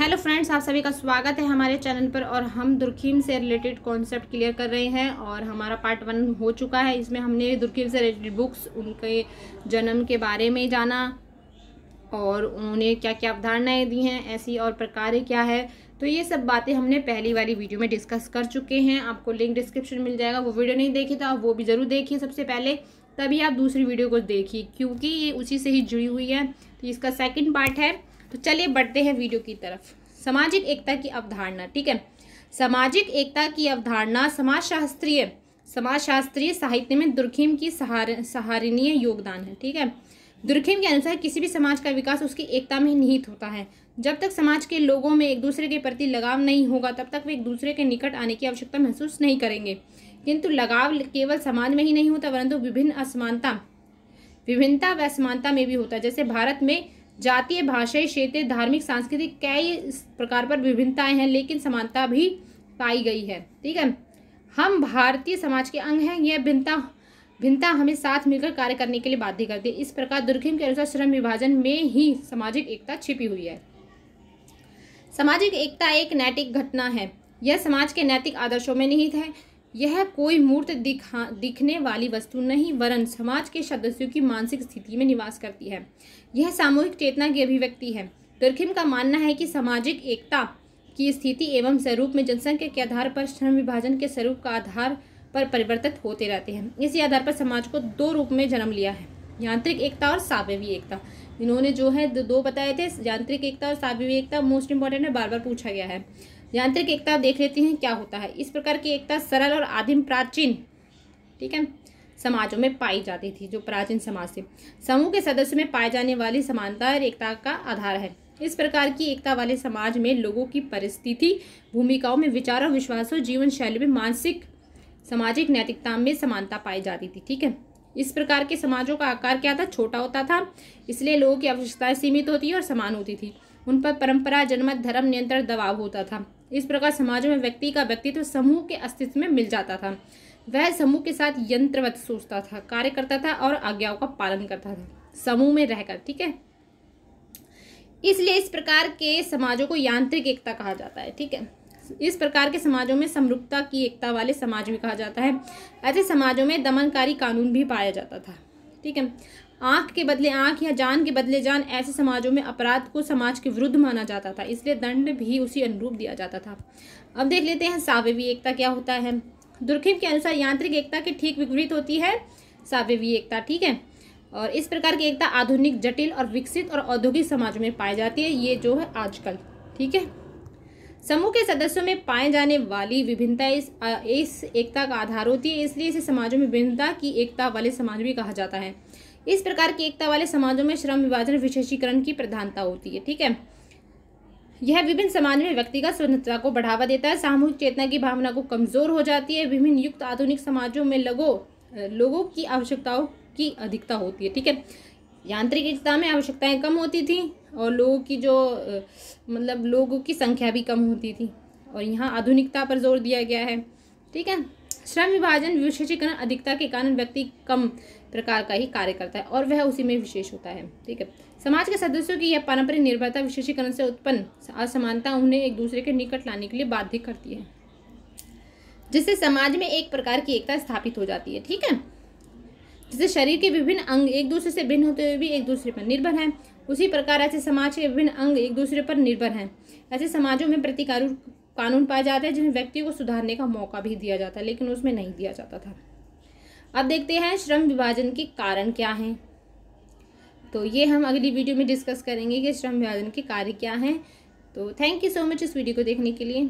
Hello friends, आप सभी का स्वागत है हमारे चैनल पर। और हम दुर्खीम से रिलेटेड कॉन्सेप्ट क्लियर कर रहे हैं और हमारा पार्ट 1 हो चुका है। इसमें हमने दुर्खीम से रिलेटेड बुक्स, उनके जन्म के बारे में जाना और उन्होंने क्या क्या अवधारणाएं दी हैं, ऐसी और प्रकार क्या है। तो ये सब बातें हमने पहली वाली वीडियो में डिस्कस कर चुके हैं। आपको लिंक डिस्क्रिप्शन में मिल जाएगा। वो वीडियो नहीं देखी तो आप वो भी ज़रूर देखिए सबसे पहले, तभी आप दूसरी वीडियो को देखिए, क्योंकि ये उसी से ही जुड़ी हुई है। तो इसका सेकंड पार्ट है। तो चलिए बढ़ते हैं वीडियो की तरफ। सामाजिक एकता की अवधारणा। ठीक है, सामाजिक एकता की अवधारणा समाजशास्त्रीय साहित्य में दुर्खीम की सराहनीय योगदान है। ठीक है, दुर्खीम के अनुसार किसी भी समाज का विकास उसकी एकता में निहित होता है। जब तक समाज के लोगों में एक दूसरे के प्रति लगाव नहीं होगा, तब तक वे एक दूसरे के निकट आने की आवश्यकता महसूस नहीं करेंगे। किंतु लगाव केवल समाज में ही नहीं होता, परंतु विभिन्नता व असमानता में भी होता है। जैसे भारत में जातीय, भाषाई, क्षेत्रीय, धार्मिक, सांस्कृतिक कई प्रकार पर विभिन्नताएं हैं, लेकिन समानता भी पाई गई है। ठीक है, हम भारतीय समाज के अंग हैं। यह भिन्नता हमें साथ मिलकर कार्य करने के लिए बाध्य करती है। इस प्रकार दुर्खीम के अनुसार श्रम विभाजन में ही सामाजिक एकता छिपी हुई है। सामाजिक एकता एक नैतिक घटना है। यह समाज के नैतिक आदर्शों में निहित है। यह कोई मूर्त दिखने वाली वस्तु नहीं, वरन समाज के सदस्यों की मानसिक स्थिति में निवास करती है। यह सामूहिक चेतना की अभिव्यक्ति है। दुर्खीम का मानना है कि सामाजिक एकता की स्थिति एवं स्वरूप में जनसंख्या के आधार पर श्रम विभाजन के स्वरूप का आधार पर परिवर्तित होते रहते हैं। इसी आधार पर समाज को दो रूप में जन्म लिया है, यांत्रिक एकता और सावयवी एकता। इन्होंने जो है दो बताए थे, यांत्रिक एकता और सावयवी एकता। मोस्ट इंपॉर्टेंट है, बार बार पूछा गया है। यांत्रिक एकता देख लेते हैं क्या होता है। इस प्रकार की एकता सरल और आदिम प्राचीन, ठीक है, समाजों में पाई जाती थी। जो प्राचीन समाज थे, समूह के सदस्यों में पाए जाने वाली समानता और एकता का आधार है। इस प्रकार की एकता वाले समाज में लोगों की परिस्थिति, भूमिकाओं में, विचारों, विश्वासों, जीवन शैली में, मानसिक, सामाजिक नैतिकता में समानता पाई जाती थी। ठीक है, इस प्रकार के समाजों का आकार क्या था? छोटा होता था, इसलिए लोगों की आवश्यकताएं सीमित होती और समान होती थी। उन पर परंपरा, जनमत, धर्म, नियंत्रण, दबाव होता था। इस प्रकार समाजों में व्यक्ति का व्यक्तित्व समूह के अस्तित्व में मिल जाता था। वह समूह के साथ यंत्रवत सोचता था, कार्य करता था और आज्ञाओं का पालन करता था, समूह में रहकर। ठीक है, इसलिए इस प्रकार के समाजों को यांत्रिक एकता कहा जाता है। ठीक है, इस प्रकार के समाजों में समरूपता की एकता वाले समाज भी कहा जाता है। ऐसे समाजों में दमनकारी कानून भी पाया जाता था। ठीक है, आंख के बदले आंख या जान के बदले जान। ऐसे समाजों में अपराध को समाज के विरुद्ध माना जाता था, इसलिए दंड भी उसी अनुरूप दिया जाता था। अब देख लेते हैं सावयवी एकता क्या होता है। दुर्खीम के अनुसार यांत्रिक एकता के ठीक विपरीत होती है सावयवी एकता। ठीक है, और इस प्रकार की एकता आधुनिक, जटिल और विकसित और औद्योगिक समाजों में पाई जाती है। ये जो है आजकल। ठीक है, समूह के सदस्यों में पाए जाने वाली विभिन्नता इस एकता का आधार होती है, इसलिए इसे समाजों में विभिन्नता की एकता वाले समाज भी कहा जाता है। इस प्रकार की एकता वाले समाजों में श्रम विभाजन, विशेषीकरण की प्रधानता होती है। ठीक है, यह विभिन्न समाज में व्यक्तिगत स्वतंत्रता को बढ़ावा देता है, सामूहिक चेतना की भावना को कमजोर हो जाती है। विभिन्न युक्त आधुनिक समाजों में लोगों की आवश्यकताओं की अधिकता होती है। ठीक है, यांत्रिक एकता में आवश्यकताएं कम होती थी और लोगों की लोगों की संख्या भी कम होती थी, और यहाँ आधुनिकता पर जोर दिया गया है। ठीक है, श्रम विभाजन, विशेषीकरण, अधिकता के कारण व्यक्ति कम प्रकार का ही कार्य करता है और वह उसी में विशेष होता है। ठीक है, समाज के सदस्यों की यह पारंपरिक निर्भरता विशेषीकरण से उत्पन्न असमानता उन्हें एक दूसरे के निकट लाने के लिए बाध्य करती है, जिससे समाज में एक प्रकार की एकता स्थापित हो जाती है। ठीक है, जैसे शरीर के विभिन्न अंग एक दूसरे से भिन्न होते हुए भी एक दूसरे पर निर्भर हैं, उसी प्रकार ऐसे समाज के विभिन्न अंग एक दूसरे पर निर्भर हैं। ऐसे समाजों में प्रतिकारूर कानून पाए जाते हैं, जिन्हें व्यक्ति को सुधारने का मौका भी दिया जाता है, लेकिन उसमें नहीं दिया जाता था। अब देखते हैं श्रम विभाजन के कारण क्या हैं। तो ये हम अगली वीडियो में डिस्कस करेंगे कि श्रम विभाजन के कार्य क्या हैं। तो थैंक यू सो मच इस वीडियो को देखने के लिए।